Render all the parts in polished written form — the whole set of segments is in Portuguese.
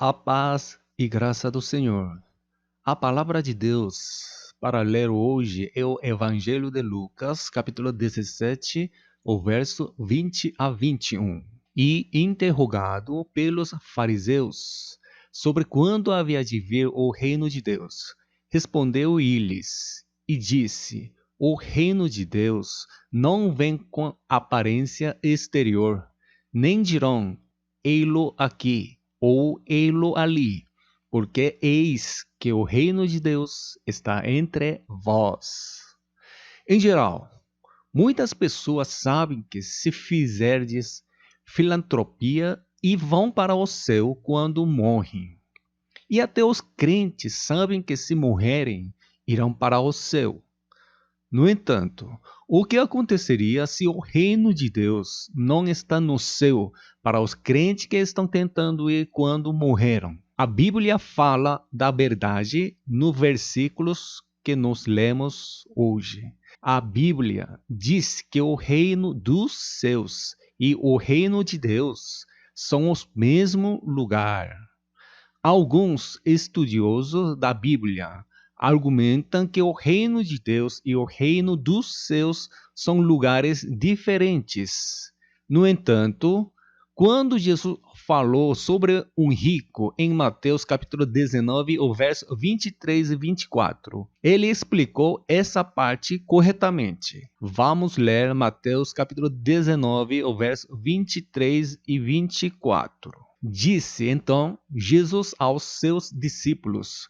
A paz e graça do Senhor. A palavra de Deus para ler hoje é o Evangelho de Lucas, capítulo 17, o verso 20 a 21. E interrogado pelos fariseus sobre quando havia de vir o reino de Deus, respondeu-lhes e disse: O reino de Deus não vem com aparência exterior, nem dirão: ei-lo aqui ou ei-lo ali, porque eis que o reino de Deus está entre vós. Em geral, muitas pessoas sabem que se fizerdes filantropia e vão para o céu quando morrem. E até os crentes sabem que se morrerem, irão para o céu. No entanto, o que aconteceria se o reino de Deus não está no céu para os crentes que estão tentando ir quando morreram? A Bíblia fala da verdade nos versículos que nós lemos hoje. A Bíblia diz que o reino dos céus e o reino de Deus são o mesmo lugar. Alguns estudiosos da Bíblia argumentam que o reino de Deus e o reino dos céus são lugares diferentes. No entanto, quando Jesus falou sobre um rico em Mateus capítulo 19, o verso 23 e 24, ele explicou essa parte corretamente. Vamos ler Mateus capítulo 19, o verso 23 e 24. Disse então Jesus aos seus discípulos: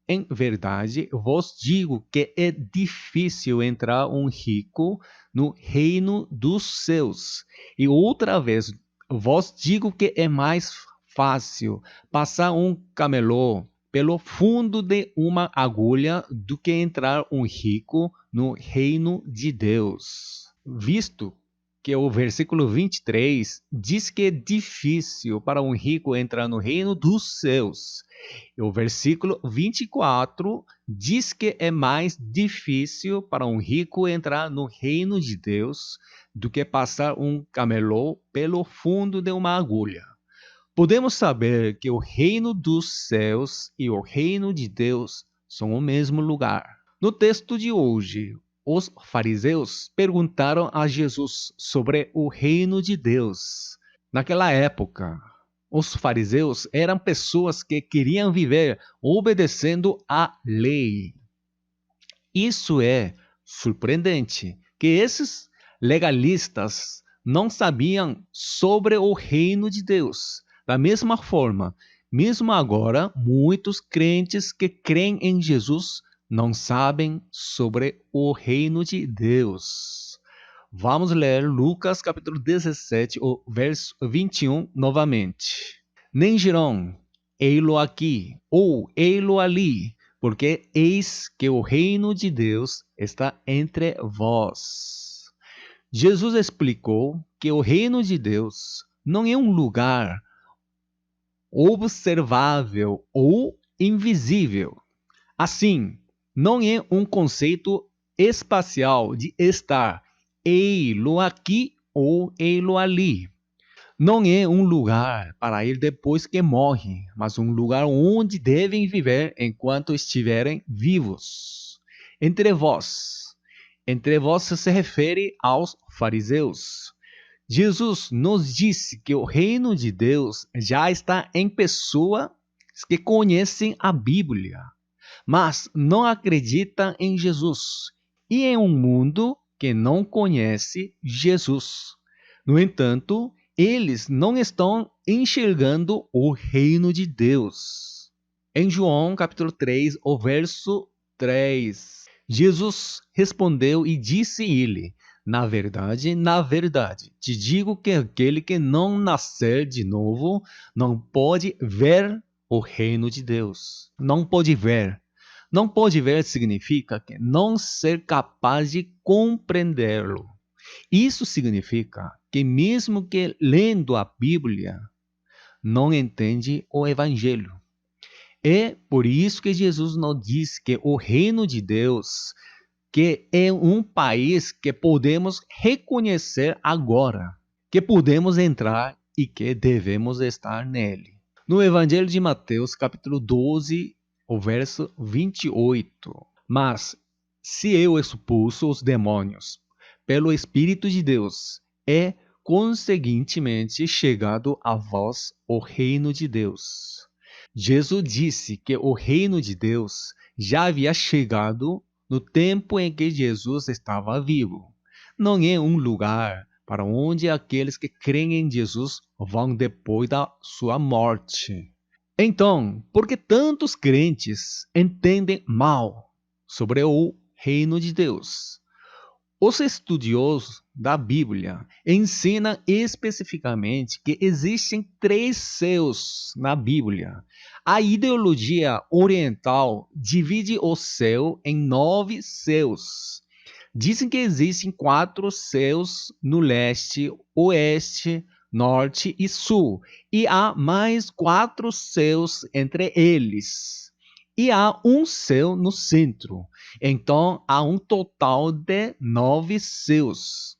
Em verdade vos digo que é difícil entrar um rico no reino dos céus. E outra vez vos digo que é mais fácil passar um camelô pelo fundo de uma agulha do que entrar um rico no reino de Deus. Visto que o versículo 23 diz que é difícil para um rico entrar no reino dos céus. E o versículo 24 diz que é mais difícil para um rico entrar no reino de Deus do que passar um camelô pelo fundo de uma agulha. Podemos saber que o reino dos céus e o reino de Deus são o mesmo lugar. No texto de hoje, os fariseus perguntaram a Jesus sobre o reino de Deus. Naquela época, os fariseus eram pessoas que queriam viver obedecendo à lei. Isso é surpreendente, que esses legalistas não sabiam sobre o reino de Deus. Da mesma forma, mesmo agora, muitos crentes que creem em Jesus não sabem sobre o reino de Deus. Vamos ler Lucas capítulo 17, o verso 21 novamente. Nem dirão, ei-lo aqui ou ei-lo ali, porque eis que o reino de Deus está entre vós. Jesus explicou que o reino de Deus não é um lugar observável ou invisível. Assim, não é um conceito espacial de estar ei-lo aqui ou ei-lo ali. Não é um lugar para ir depois que morrem, mas um lugar onde devem viver enquanto estiverem vivos. Entre vós se refere aos fariseus. Jesus nos disse que o reino de Deus já está em pessoas que conhecem a Bíblia, mas não acreditam em Jesus, e em um mundo que não conhece Jesus. No entanto, eles não estão enxergando o reino de Deus. Em João capítulo 3, o verso 3, Jesus respondeu e disse-lhe: na verdade, te digo que aquele que não nascer de novo não pode ver o reino de Deus. Não pode ver. Não pode ver significa que não ser capaz de compreendê-lo. Isso significa que mesmo que lendo a Bíblia, não entende o Evangelho. É por isso que Jesus nos diz que o reino de Deus, que é um país que podemos reconhecer agora, que podemos entrar e que devemos estar nele. No Evangelho de Mateus, capítulo 12, o verso 28. Mas, se eu expulso os demônios pelo Espírito de Deus, é conseguintemente chegado a vós o reino de Deus. Jesus disse que o reino de Deus já havia chegado no tempo em que Jesus estava vivo. Não é um lugar para onde aqueles que creem em Jesus vão depois da sua morte. Então, por que tantos crentes entendem mal sobre o reino de Deus? Os estudiosos da Bíblia ensinam especificamente que existem 3 céus na Bíblia. A ideologia oriental divide o céu em 9 céus. Dizem que existem 4 céus no leste, oeste, norte e sul, e há mais 4 céus entre eles. E há um céu no centro. Então, há um total de 9 céus.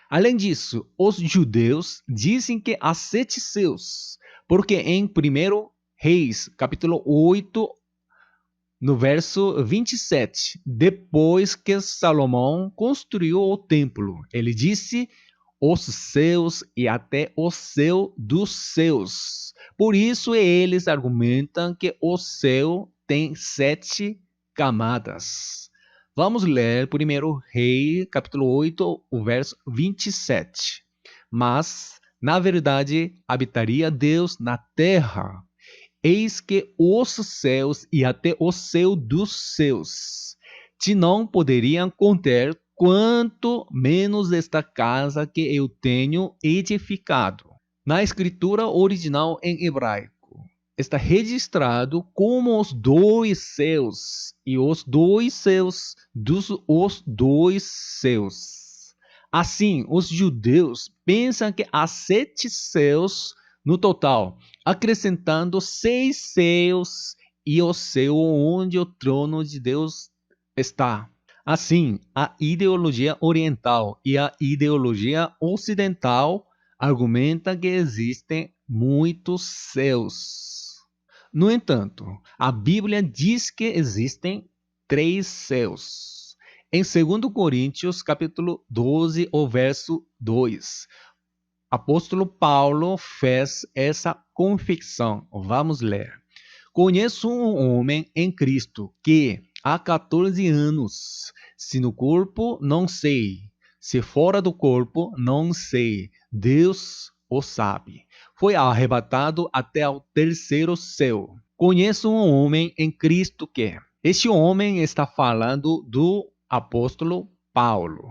Além disso, os judeus dizem que há 7 céus, porque em 1 Reis, capítulo 8, no verso 27, depois que Salomão construiu o templo, ele disse: os céus e até o céu dos céus. Por isso eles argumentam que o céu tem 7 camadas. Vamos ler 1 Rei, capítulo 8, o verso 27. Mas, na verdade, habitaria Deus na terra. Eis que os céus e até o céu dos céus te não poderiam conter, quanto menos esta casa que eu tenho edificado. Na escritura original em hebraico, está registrado como os 2 céus e os 2 céus dos os 2 céus. Assim, os judeus pensam que há 7 céus no total, acrescentando 6 céus e o céu onde o trono de Deus está. Assim, a ideologia oriental e a ideologia ocidental argumentam que existem muitos céus. No entanto, a Bíblia diz que existem 3 céus. Em 2 Coríntios, capítulo 12, o verso 2, apóstolo Paulo fez essa confissão. Vamos ler. Conheço um homem em Cristo que, há 14 anos, se no corpo, não sei, se fora do corpo, não sei, Deus o sabe. Foi arrebatado até ao 3º céu. Conheço um homem em Cristo que. Este homem está falando do apóstolo Paulo.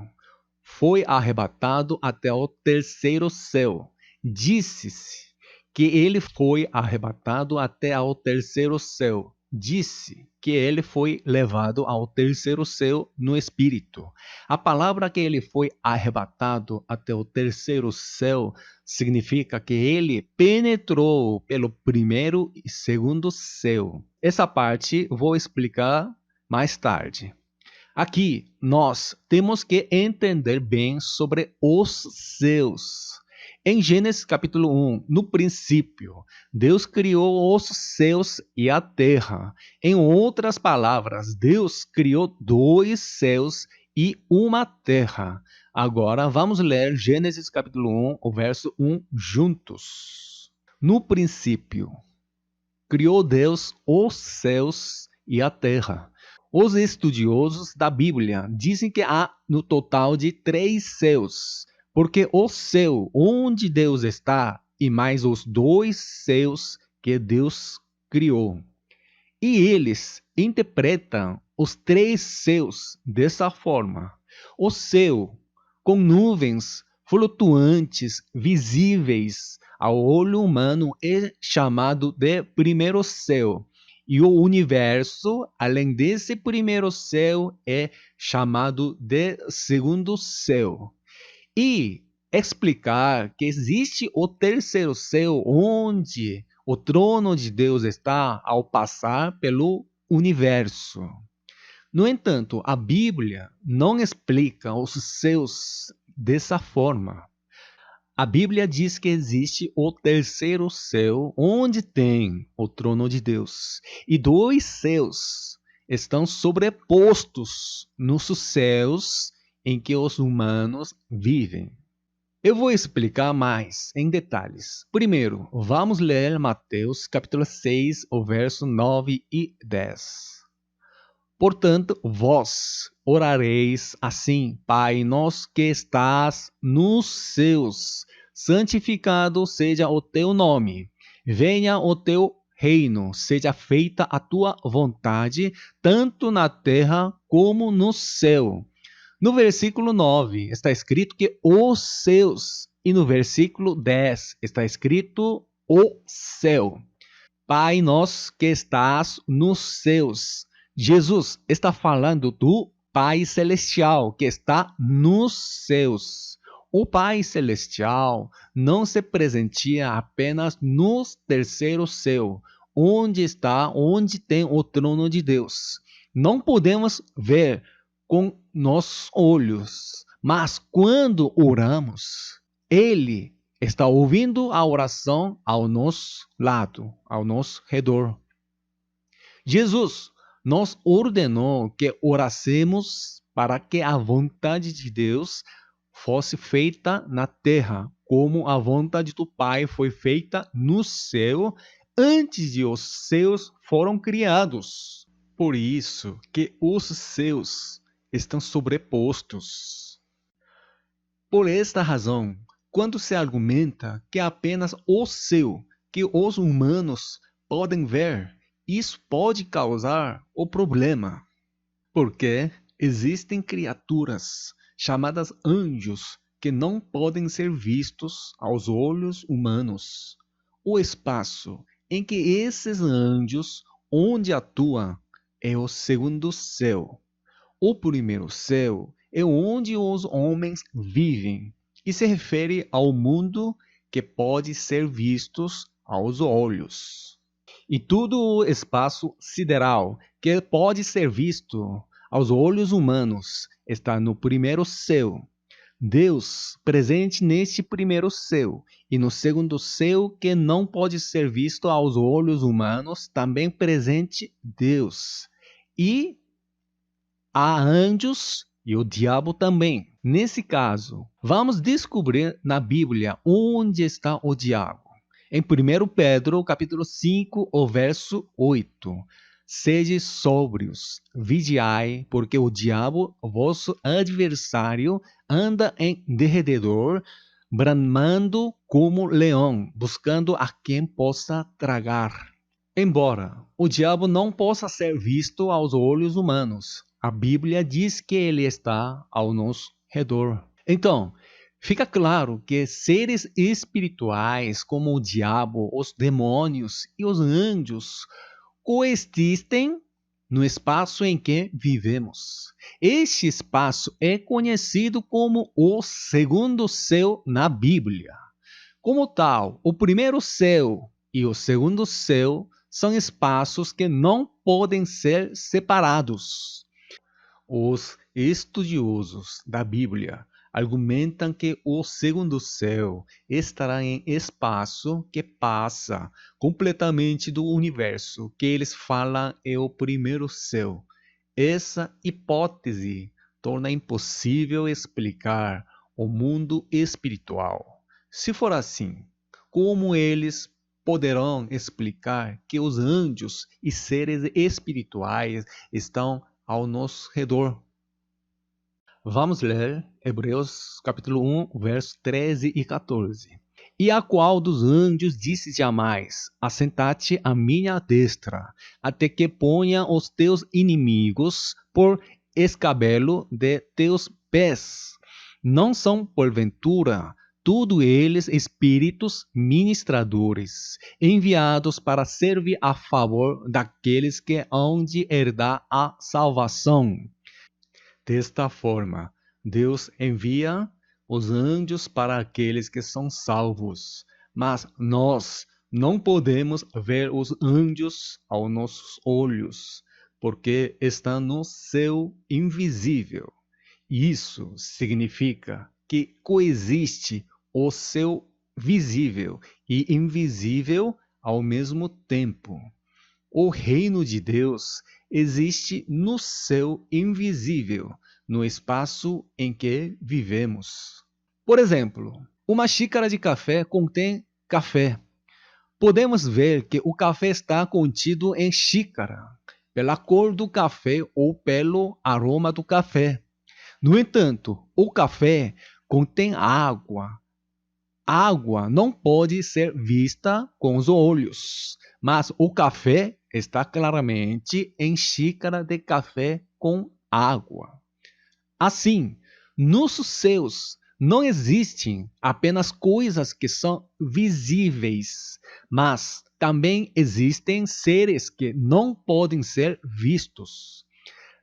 Foi arrebatado até o 3º céu. Disse-se que ele foi arrebatado até ao 3º céu. Disse que ele foi levado ao 3º céu no Espírito. A palavra que ele foi arrebatado até o 3º céu significa que ele penetrou pelo 1º e 2º céu. Essa parte vou explicar mais tarde. Aqui nós temos que entender bem sobre os céus. Em Gênesis capítulo 1, no princípio, Deus criou os céus e a terra. Em outras palavras, Deus criou 2 céus e uma terra. Agora vamos ler Gênesis capítulo 1, o verso 1 juntos. No princípio, criou Deus os céus e a terra. Os estudiosos da Bíblia dizem que há no total de 3 céus, porque o céu onde Deus está e mais os 2 céus que Deus criou. E eles interpretam os 3 céus dessa forma. O céu com nuvens flutuantes visíveis ao olho humano é chamado de primeiro céu. E o universo, além desse primeiro céu, é chamado de segundo céu. E explicar que existe o 3º céu, onde o trono de Deus está ao passar pelo universo. No entanto, a Bíblia não explica os céus dessa forma. A Bíblia diz que existe o terceiro céu, onde tem o trono de Deus. E dois céus estão sobrepostos nos céus em que os humanos vivem. Eu vou explicar mais em detalhes. Primeiro, vamos ler Mateus capítulo 6, o verso 9 e 10. Portanto, vós orareis assim: Pai nosso que estás nos céus, santificado seja o teu nome. Venha o teu reino, seja feita a tua vontade, tanto na terra como no céu. No versículo 9 está escrito que os céus, e no versículo 10 está escrito o céu. Pai nosso que estás nos céus. Jesus está falando do Pai Celestial que está nos céus. O Pai Celestial não se presentia apenas no terceiro céu, onde tem o trono de Deus. Não podemos ver com nossos olhos, mas quando oramos, Ele está ouvindo a oração ao nosso lado, ao nosso redor. Jesus nos ordenou que orásemos para que a vontade de Deus fosse feita na terra, como a vontade do Pai foi feita no céu, antes de os céus foram criados. Por isso que os céus estão sobrepostos. Por esta razão, quando se argumenta que apenas o céu que os humanos podem ver, isso pode causar o problema, porque existem criaturas chamadas anjos que não podem ser vistos aos olhos humanos. O espaço em que esses anjos onde atuam é o segundo céu. O primeiro céu é onde os homens vivem e se refere ao mundo que pode ser visto aos olhos. E todo o espaço sideral que pode ser visto aos olhos humanos está no primeiro céu. Deus presente neste primeiro céu e no segundo céu que não pode ser visto aos olhos humanos, também presente Deus. E há anjos e o diabo também. Nesse caso, vamos descobrir na Bíblia onde está o diabo. Em 1 Pedro, capítulo 5, o verso 8. Sede sóbrios, vigiai, porque o diabo, vosso adversário, anda em derredor, bramando como leão, buscando a quem possa tragar. Embora o diabo não possa ser visto aos olhos humanos, a Bíblia diz que ele está ao nosso redor. Então, fica claro que seres espirituais como o diabo, os demônios e os anjos coexistem no espaço em que vivemos. Este espaço é conhecido como o segundo céu na Bíblia. Como tal, o primeiro céu e o segundo céu são espaços que não podem ser separados. Os estudiosos da Bíblia argumentam que o segundo céu estará em espaço que passa completamente do universo, que eles falam é o primeiro céu. Essa hipótese torna impossível explicar o mundo espiritual. Se for assim, como eles poderão explicar que os anjos e seres espirituais estão ao nosso redor? Vamos ler Hebreus capítulo 1, versos 13 e 14. E a qual dos anjos disse jamais: Assentate à minha destra, até que ponha os teus inimigos por escabelo de teus pés. Não são, porventura, tudo eles espíritos ministradores, enviados para servir a favor daqueles que hão de herdar a salvação. Desta forma, Deus envia os anjos para aqueles que são salvos, mas nós não podemos ver os anjos aos nossos olhos, porque estão no céu invisível. Isso significa que coexiste o seu visível e invisível ao mesmo tempo. O reino de Deus existe no céu invisível, no espaço em que vivemos. Por exemplo, uma xícara de café contém café. Podemos ver que o café está contido em xícara, pela cor do café ou pelo aroma do café. No entanto, o café contém água. Água não pode ser vista com os olhos, mas o café está claramente em xícara de café com água. Assim, nos céus não existem apenas coisas que são visíveis, mas também existem seres que não podem ser vistos.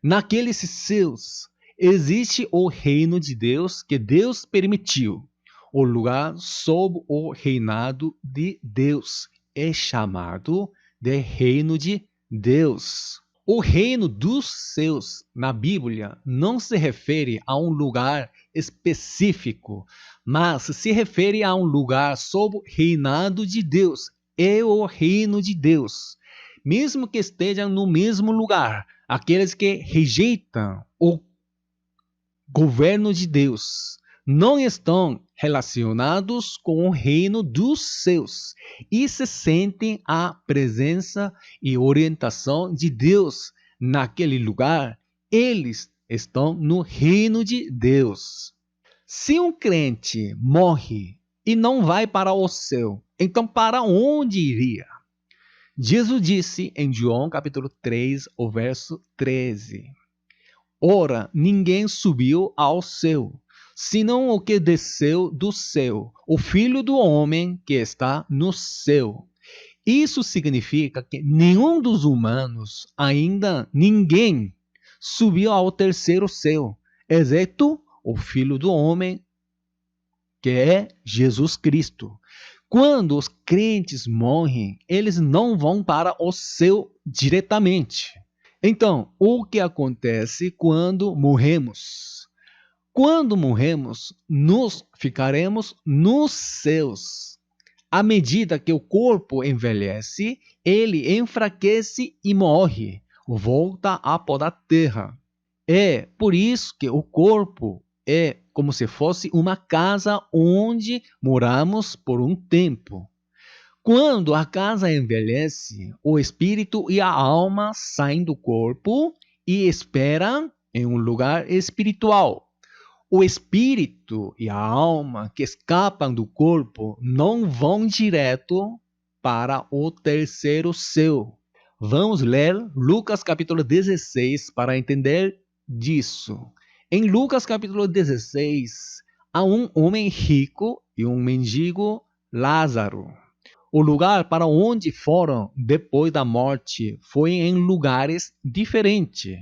Naqueles céus existe o reino de Deus que Deus permitiu. O lugar sob o reinado de Deus é chamado de reino de Deus. O reino dos céus na Bíblia não se refere a um lugar específico, mas se refere a um lugar sob o reinado de Deus. É o reino de Deus. Mesmo que estejam no mesmo lugar, aqueles que rejeitam o governo de Deus não estão relacionados com o reino dos céus e se sentem a presença e orientação de Deus naquele lugar. Eles estão no reino de Deus. Se um crente morre e não vai para o céu, então para onde iria? Jesus disse em João capítulo 3, o verso 13: Ora, ninguém subiu ao céu, senão o que desceu do céu, o Filho do Homem que está no céu. Isso significa que nenhum dos humanos, ainda ninguém, subiu ao terceiro céu, exceto o Filho do Homem, que é Jesus Cristo. Quando os crentes morrem, eles não vão para o céu diretamente. Então, o que acontece quando morremos? Quando morremos, nos ficaremos nos céus. À medida que o corpo envelhece, ele enfraquece e morre, volta a pó da terra. É por isso que o corpo é como se fosse uma casa onde moramos por um tempo. Quando a casa envelhece, o espírito e a alma saem do corpo e esperam em um lugar espiritual. O espírito e a alma que escapam do corpo não vão direto para o terceiro céu. Vamos ler Lucas capítulo 16 para entender disso. Em Lucas capítulo 16, há um homem rico e um mendigo, Lázaro. O lugar para onde foram depois da morte foi em lugares diferentes.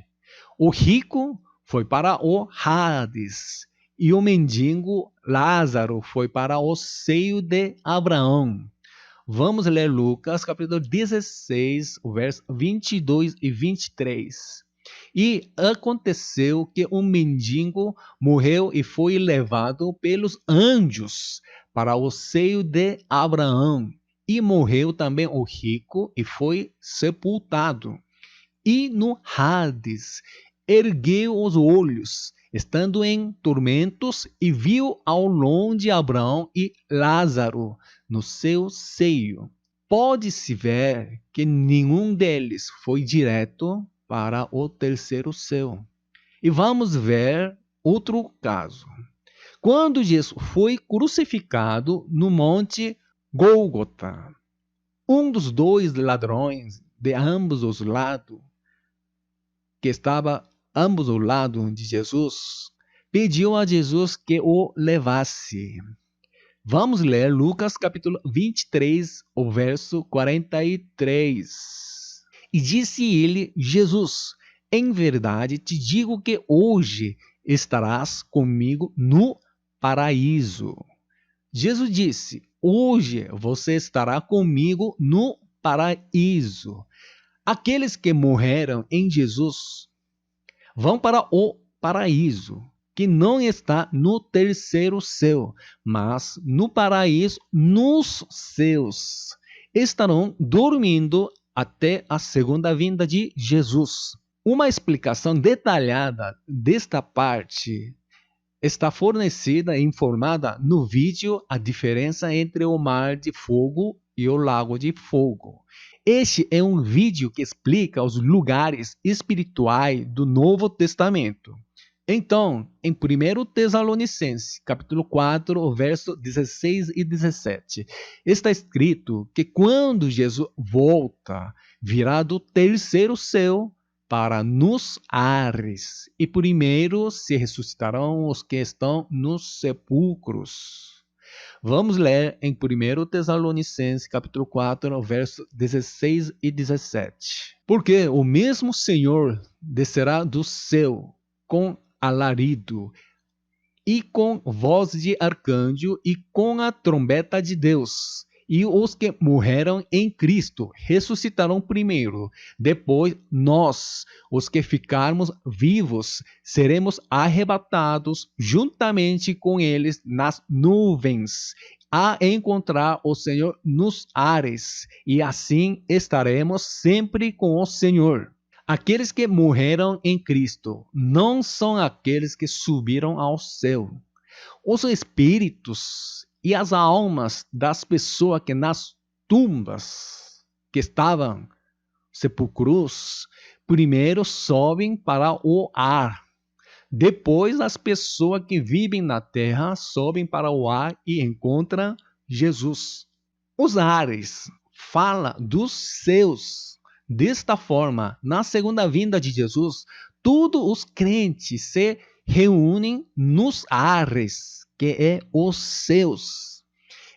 O rico foi para o Hades e o mendigo Lázaro foi para o seio de Abraão. Vamos ler Lucas capítulo 16, versos 22 e 23. E aconteceu que um mendigo morreu e foi levado pelos anjos para o seio de Abraão. E morreu também o rico e foi sepultado. E no Hades ergueu os olhos, estando em tormentos, e viu ao longe Abraão e Lázaro no seu seio. Pode-se ver que nenhum deles foi direto para o terceiro céu. E vamos ver outro caso. Quando Jesus foi crucificado no monte Gólgota, um dos dois ladrões de ambos os lados, que estava ambos ao lado de Jesus, pediu a Jesus que o levasse. Vamos ler Lucas capítulo 23, o verso 43. E disse ele, Jesus, em verdade te digo que hoje estarás comigo no paraíso. Jesus disse, hoje você estará comigo no paraíso. Aqueles que morreram em Jesus vão para o paraíso. que não está no terceiro céu, mas no paraíso, nos céus. Estarão dormindo até a segunda vinda de Jesus. Uma explicação detalhada desta parte está fornecida e informada no vídeo A Diferença entre o Mar de Fogo e o Lago de Fogo. Este é um vídeo que explica os lugares espirituais do Novo Testamento. Então, em 1 Tessalonicenses, capítulo 4, verso 16 e 17, está escrito que quando Jesus volta, virá do terceiro céu para nos ares, e primeiro se ressuscitarão os que estão nos sepulcros. Vamos ler em 1 Tessalonicenses, capítulo 4, versos 16 e 17. Porque o mesmo Senhor descerá do céu com alarido, e com voz de arcanjo, e com a trombeta de Deus. E os que morreram em Cristo ressuscitarão primeiro. Depois, nós, os que ficarmos vivos, seremos arrebatados juntamente com eles nas nuvens, a encontrar o Senhor nos ares. E assim estaremos sempre com o Senhor. Aqueles que morreram em Cristo não são aqueles que subiram ao céu. Os espíritos e as almas das pessoas que nas tumbas que estavam sepulcros, primeiro sobem para o ar. Depois as pessoas que vivem na terra sobem para o ar e encontram Jesus. Os ares fala dos céus. Desta forma, na segunda vinda de Jesus, todos os crentes se reúnem nos ares, que é os céus.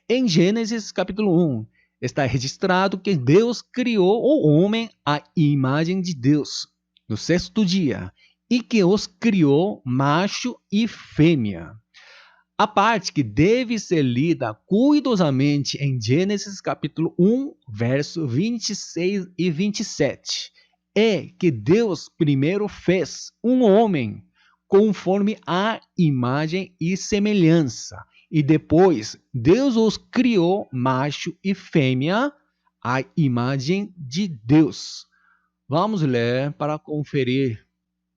Em Gênesis capítulo 1, está registrado que Deus criou o homem à imagem de Deus no sexto dia, e que os criou macho e fêmea. A parte que deve ser lida cuidadosamente em Gênesis capítulo 1, verso 26 e 27, é que Deus primeiro fez um homem conforme a imagem e semelhança, e depois Deus os criou macho e fêmea à imagem de Deus. Vamos ler para conferir.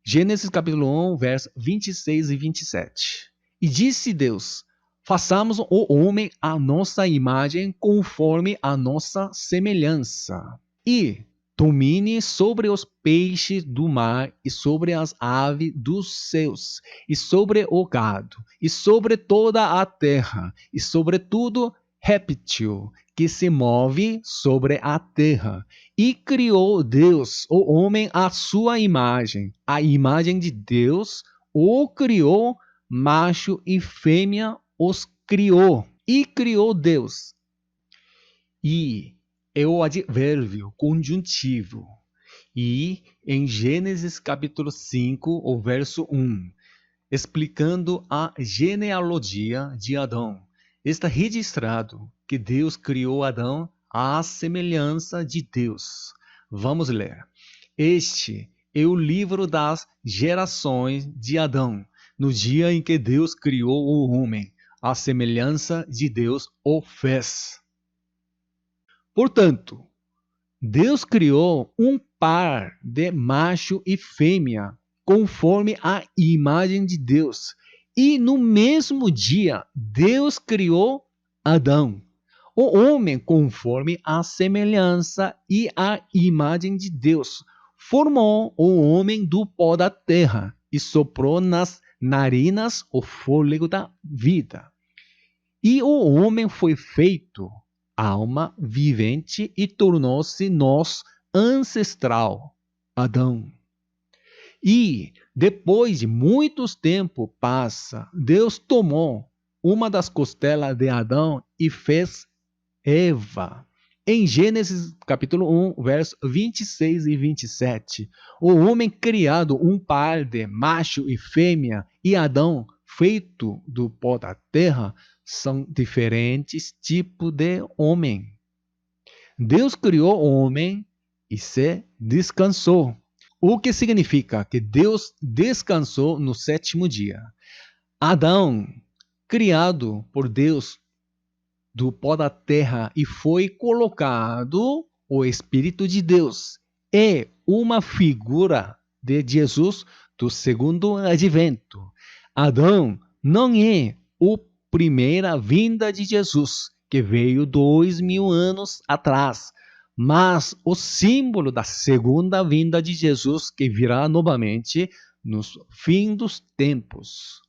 Gênesis capítulo 1, verso 26 e 27. E disse Deus: façamos o homem à nossa imagem, conforme a nossa semelhança. E domine sobre os peixes do mar, e sobre as aves dos céus, e sobre o gado, e sobre toda a terra, e sobre tudo réptil que se move sobre a terra. E criou Deus o homem à sua imagem. A imagem de Deus o criou, macho e fêmea os criou. E criou Deus. E é o advérbio conjuntivo. E em Gênesis capítulo 5, o verso 1, explicando a genealogia de Adão, está registrado que Deus criou Adão à semelhança de Deus. Vamos ler. Este é o livro das gerações de Adão, no dia em que Deus criou o homem, à semelhança de Deus o fez. Portanto, Deus criou um par de macho e fêmea, conforme a imagem de Deus. E no mesmo dia, Deus criou Adão, o homem conforme a semelhança e a imagem de Deus. Formou o homem do pó da terra e soprou nas narinas o fôlego da vida. E o homem foi feito alma vivente e tornou-se nosso ancestral, Adão. E depois de muitos tempos passa, Deus tomou uma das costelas de Adão e fez Eva. Em Gênesis capítulo 1, versos 26 e 27, o homem criado um par de macho e fêmea e Adão feito do pó da terra são diferentes tipos de homem. Deus criou o homem e se descansou. o que significa que Deus descansou no sétimo dia. Adão, criado por Deus do pó da terra e foi colocado o Espírito de Deus, é uma figura de Jesus do segundo advento. Adão não é a primeira vinda de Jesus, que veio 2000 anos atrás, mas o símbolo da segunda vinda de Jesus, que virá novamente nos fins dos tempos.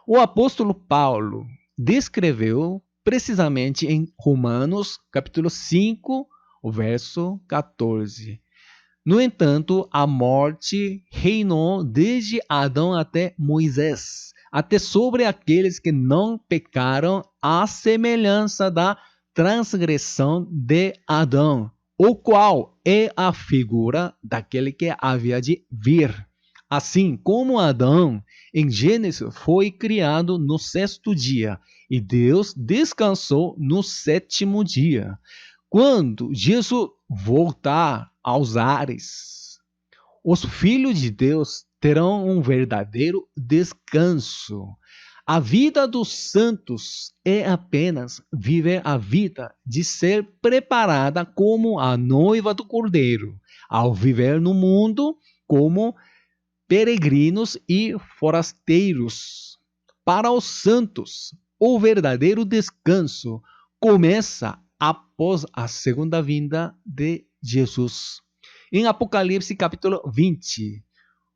O apóstolo Paulo descreveu precisamente em Romanos, capítulo 5, o verso 14. No entanto, a morte reinou desde Adão até Moisés, até sobre aqueles que não pecaram, à semelhança da transgressão de Adão, o qual é a figura daquele que havia de vir. Assim como Adão, em Gênesis, foi criado no sexto dia, e Deus descansou no sétimo dia. Quando Jesus voltar aos ares, os filhos de Deus terão um verdadeiro descanso. A vida dos santos é apenas viver a vida de ser preparada como a noiva do Cordeiro, ao viver no mundo como peregrinos e forasteiros. Para os santos, o verdadeiro descanso começa após a segunda vinda de Jesus. Em Apocalipse capítulo 20,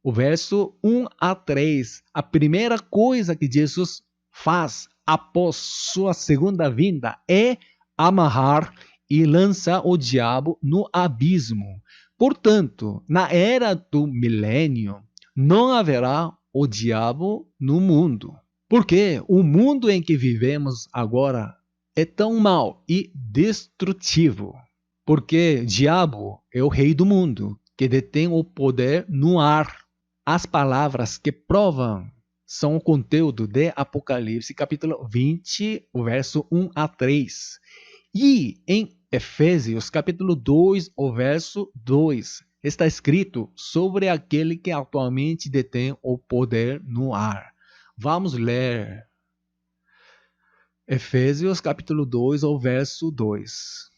o verso 1 a 3, a primeira coisa que Jesus faz após sua segunda vinda é amarrar e lançar o diabo no abismo. Portanto, na era do milênio, não haverá o diabo no mundo. Porque o mundo em que vivemos agora é tão mau e destrutivo. Porque diabo é o rei do mundo, que detém o poder no ar. As palavras que provam são o conteúdo de Apocalipse, capítulo 20, o verso 1 a 3. E em Efésios, capítulo 2, o verso 2, está escrito sobre aquele que atualmente detém o poder no ar. Vamos ler Efésios, capítulo 2, o verso 2.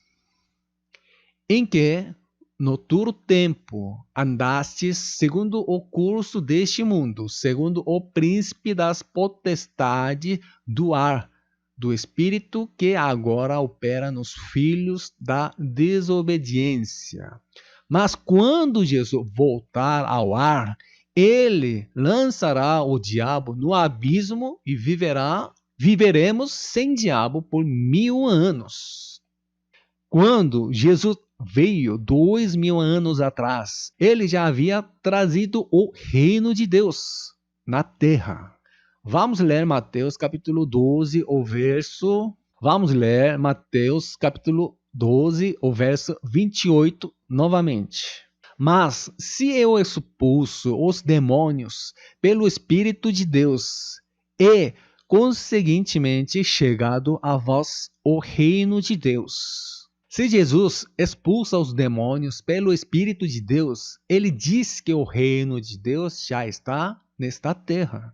Em que, no duro tempo, andastes segundo o curso deste mundo, segundo o príncipe das potestades do ar, do espírito que agora opera nos filhos da desobediência. Mas quando Jesus voltar ao ar, ele lançará o diabo no abismo e viveremos sem diabo por 1000 anos. Quando Jesus veio 2000 anos atrás, ele já havia trazido o reino de Deus na terra. Vamos ler Mateus capítulo 12, o verso. Vamos ler Mateus capítulo 12, o verso 28 novamente. Mas se eu expulso os demônios pelo Espírito de Deus, e conseguintemente chegado a vós o reino de Deus. Se Jesus expulsa os demônios pelo Espírito de Deus, ele diz que o reino de Deus já está nesta terra.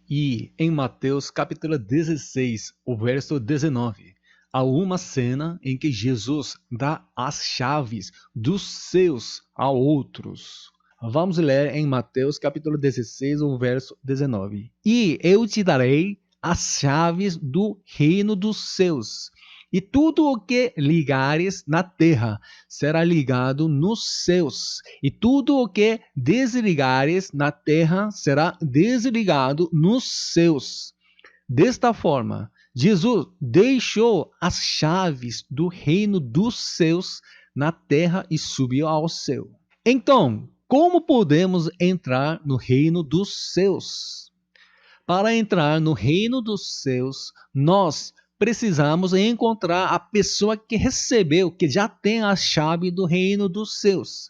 E em Mateus capítulo 16, o verso 19, há uma cena em que Jesus dá as chaves dos céus a outros. Vamos ler em Mateus capítulo 16, o verso 19. E eu te darei as chaves do reino dos céus. E tudo o que ligares na terra será ligado nos céus, e tudo o que desligares na terra será desligado nos céus. Desta forma, Jesus deixou as chaves do reino dos céus na terra e subiu ao céu. Então, como podemos entrar no reino dos céus? Para entrar no reino dos céus, nós precisamos encontrar a pessoa que recebeu, que já tem a chave do reino dos céus.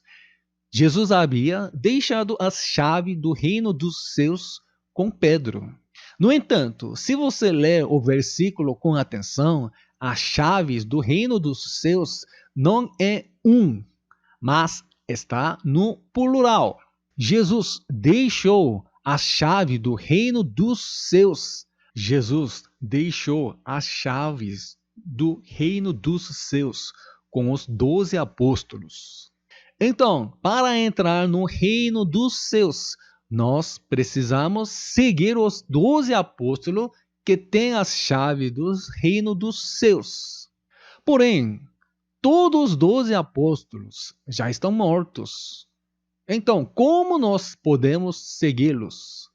Jesus havia deixado a chave do reino dos céus com Pedro. No entanto, se você ler o versículo com atenção, as chaves do reino dos céus não é um, mas está no plural. Jesus deixou a chave do reino dos céus. Jesus deixou as chaves do reino dos céus com os 12 apóstolos. Então, para entrar no reino dos céus, nós precisamos seguir os 12 apóstolos que têm as chaves do reino dos céus. Porém, todos os 12 apóstolos já estão mortos. Então, como nós podemos segui-los?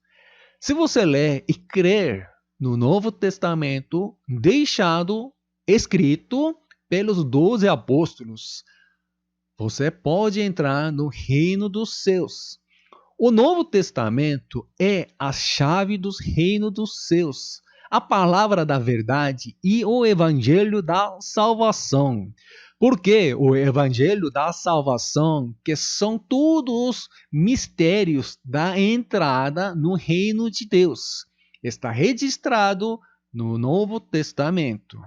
Se você ler e crer no Novo Testamento deixado escrito pelos 12 apóstolos, você pode entrar no reino dos céus. O Novo Testamento é a chave dos reinos dos céus, a palavra da verdade e o evangelho da salvação. Porque o evangelho da salvação, que são todos os mistérios da entrada no reino de Deus, está registrado no Novo Testamento.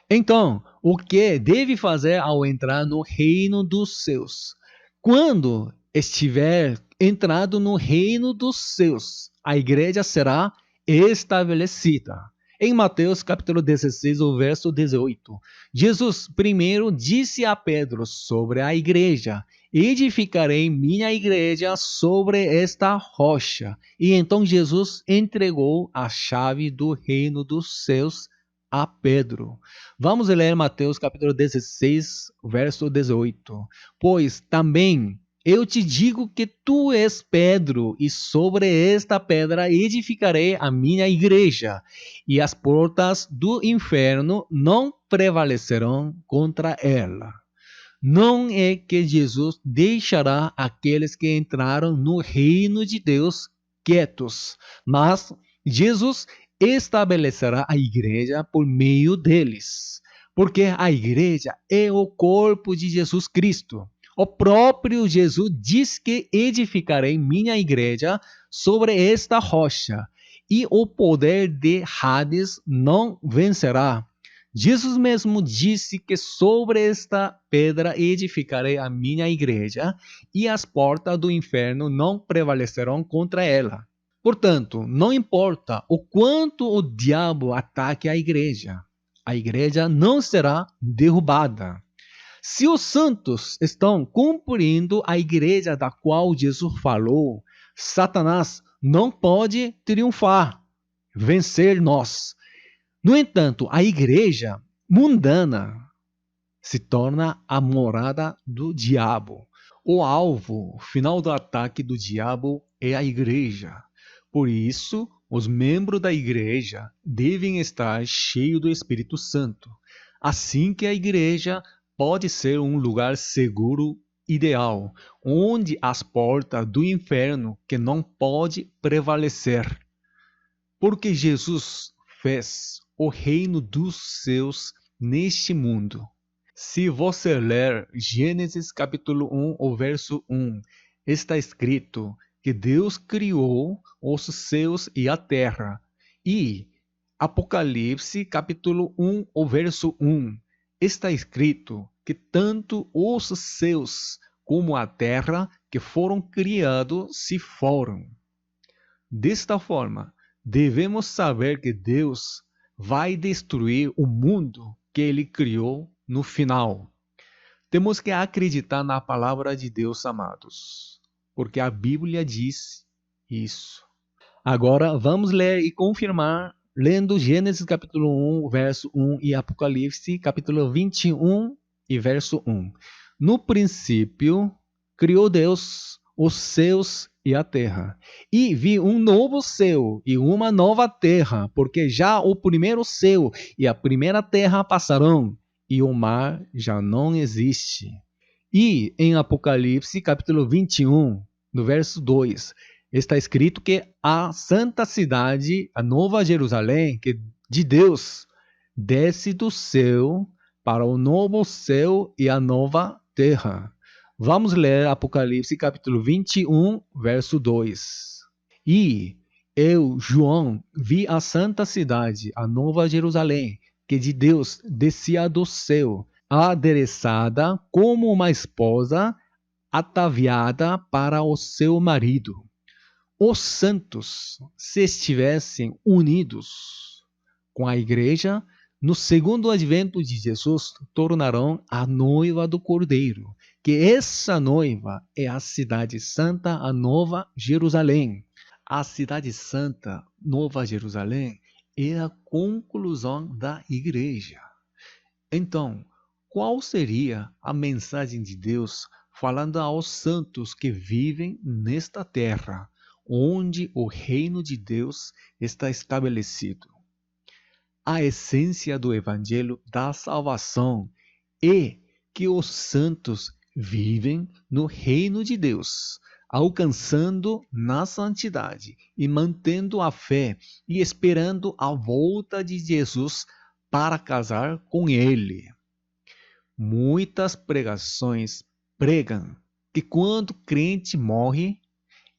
Então, o que deve fazer ao entrar no reino dos céus? Quando estiver entrado no reino dos céus, a igreja será estabelecida. Em Mateus capítulo 16, o verso 18, Jesus primeiro disse a Pedro sobre a igreja: edificarei minha igreja sobre esta rocha. E então Jesus entregou a chave do reino dos céus a Pedro. Vamos ler Mateus capítulo 16, verso 18. Pois também eu te digo que tu és Pedro, e sobre esta pedra edificarei a minha igreja, e as portas do inferno não prevalecerão contra ela. Não é que Jesus deixará aqueles que entraram no reino de Deus quietos, mas Jesus estabelecerá a igreja por meio deles, porque a igreja é o corpo de Jesus Cristo. O próprio Jesus diz que edificarei minha igreja sobre esta rocha, e o poder de Hades não vencerá. Jesus mesmo disse que sobre esta pedra edificarei a minha igreja, e as portas do inferno não prevalecerão contra ela. Portanto, não importa o quanto o diabo ataque a igreja não será derrubada. Se os santos estão cumprindo a igreja da qual Jesus falou, Satanás não pode triunfar, vencer nós. No entanto, a igreja mundana se torna a morada do diabo. O alvo final do ataque do diabo é a igreja. Por isso, os membros da igreja devem estar cheios do Espírito Santo. Assim que a igreja pode ser um lugar seguro, ideal, onde as portas do inferno que não pode prevalecer. Porque Jesus fez o reino dos céus neste mundo. Se você ler Gênesis capítulo 1, o verso 1, está escrito que Deus criou os céus e a terra. E Apocalipse capítulo 1, o verso 1, está escrito que tanto os céus como a terra que foram criados se foram. Desta forma, devemos saber que Deus vai destruir o mundo que Ele criou no final. Temos que acreditar na palavra de Deus, amados, porque a Bíblia diz isso. Agora, vamos ler e confirmar lendo Gênesis capítulo 1, verso 1 e Apocalipse capítulo 21 e verso 1. No princípio, criou Deus os céus e a terra. E vi um novo céu e uma nova terra, porque já o primeiro céu e a primeira terra passarão, e o mar já não existe. E em Apocalipse capítulo 21, no verso 2, está escrito que a santa cidade, a nova Jerusalém, que de Deus, desce do céu para o novo céu e a nova terra. Vamos ler Apocalipse capítulo 21, verso 2. E eu, João, vi a santa cidade, a nova Jerusalém, que de Deus descia do céu, adereçada como uma esposa ataviada para o seu marido. Os santos, se estivessem unidos com a igreja, no segundo advento de Jesus, tornarão a noiva do Cordeiro, que essa noiva é a cidade santa, a Nova Jerusalém. A cidade santa, Nova Jerusalém, é a conclusão da igreja. Então, qual seria a mensagem de Deus falando aos santos que vivem nesta terra, onde o reino de Deus está estabelecido? A essência do Evangelho da salvação é que os santos vivem no reino de Deus, alcançando na santidade e mantendo a fé e esperando a volta de Jesus para casar com ele. Muitas pregações pregam que quando o crente morre,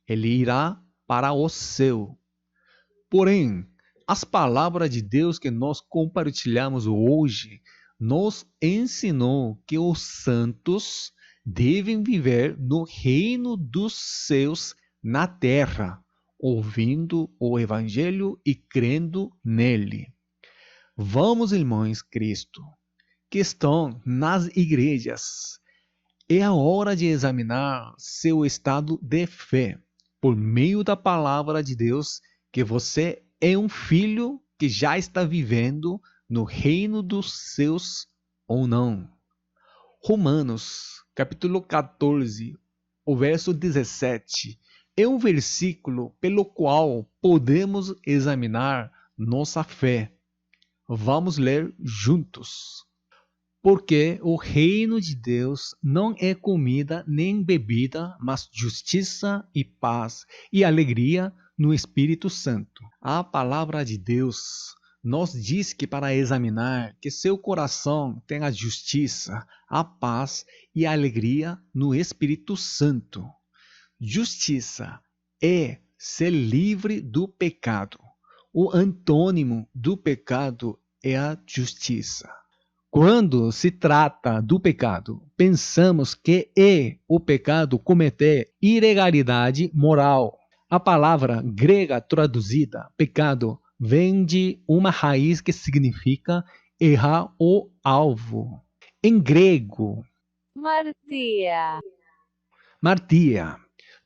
ele irá para o céu. Porém, as palavras de Deus que nós compartilhamos hoje nos ensinou que os santos devem viver no reino dos céus na terra, ouvindo o Evangelho e crendo nele. Vamos, irmãos Cristo, que estão nas igrejas, é a hora de examinar seu estado de fé por meio da palavra de Deus, que você é um filho que já está vivendo no reino dos céus ou não. Romanos, capítulo 14, o verso 17, é um versículo pelo qual podemos examinar nossa fé. Vamos ler juntos. Porque o reino de Deus não é comida nem bebida, mas justiça e paz e alegria no Espírito Santo. A palavra de Deus nos diz que para examinar que seu coração tem a justiça, a paz e a alegria no Espírito Santo. Justiça é ser livre do pecado. O antônimo do pecado é a justiça. Quando se trata do pecado, pensamos que é o pecado cometer ilegalidade moral. A palavra grega traduzida pecado vem de uma raiz que significa errar o alvo. Em grego, martia,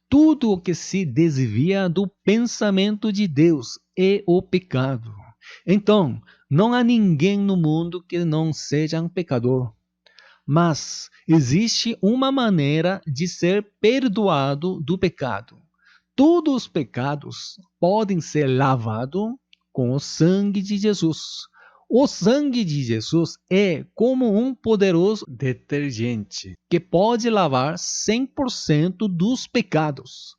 tudo o que se desvia do pensamento de Deus é o pecado. Então, não há ninguém no mundo que não seja um pecador. Mas existe uma maneira de ser perdoado do pecado. Todos os pecados podem ser lavados com o sangue de Jesus. O sangue de Jesus é como um poderoso detergente que pode lavar 100% dos pecados.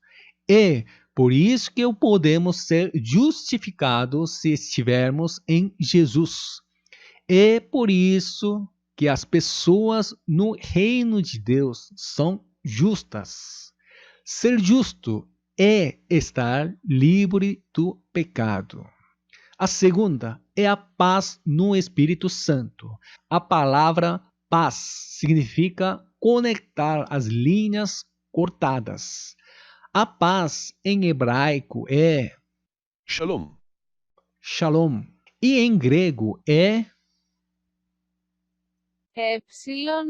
É por isso que podemos ser justificados se estivermos em Jesus. É por isso que as pessoas no reino de Deus são justas. Ser justo é estar livre do pecado. A segunda é a paz no Espírito Santo. A palavra paz significa conectar as linhas cortadas. A paz em hebraico é Shalom. shalom e em grego é Epsilon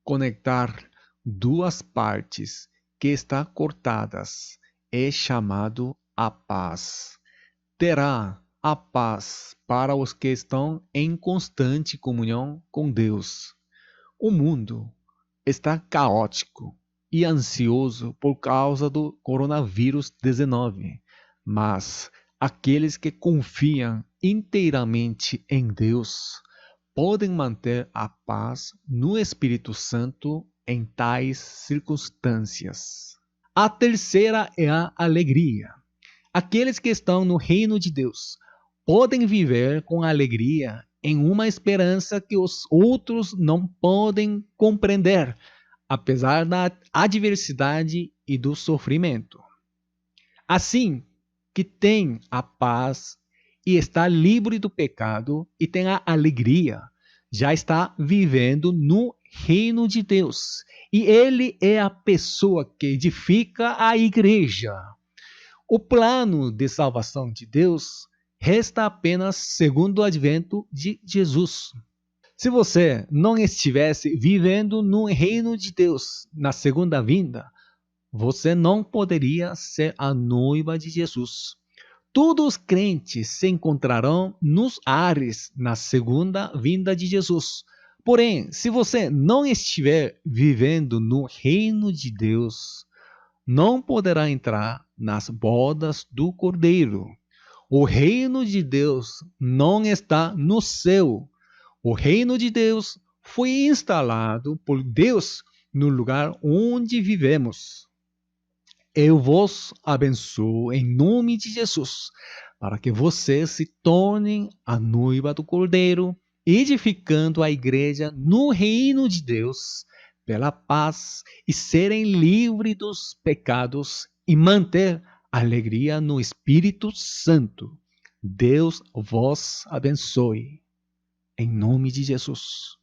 conectar duas partes que estão cortadas. É chamado a paz. Terá a paz para os que estão em constante comunhão com Deus. O mundo está caótico e ansioso por causa do coronavírus 19, mas aqueles que confiam inteiramente em Deus podem manter a paz no Espírito Santo em tais circunstâncias. A terceira é a alegria. Aqueles que estão no reino de Deus podem viver com alegria em uma esperança que os outros não podem compreender, apesar da adversidade e do sofrimento. Assim que tem a paz e está livre do pecado e tem a alegria, já está vivendo no reino de Deus. E ele é a pessoa que edifica a igreja. O plano de salvação de Deus resta apenas segundo o advento de Jesus. Se você não estivesse vivendo no reino de Deus na segunda vinda, você não poderia ser a noiva de Jesus. Todos os crentes se encontrarão nos ares na segunda vinda de Jesus. Porém, se você não estiver vivendo no reino de Deus, não poderá entrar nas bodas do Cordeiro. O reino de Deus não está no céu. O reino de Deus foi instalado por Deus no lugar onde vivemos. Eu vos abençoo em nome de Jesus, para que vocês se tornem a noiva do Cordeiro, edificando a igreja no reino de Deus, pela paz e serem livres dos pecados e manter a alegria no Espírito Santo. Deus vos abençoe. Em nome de Jesus.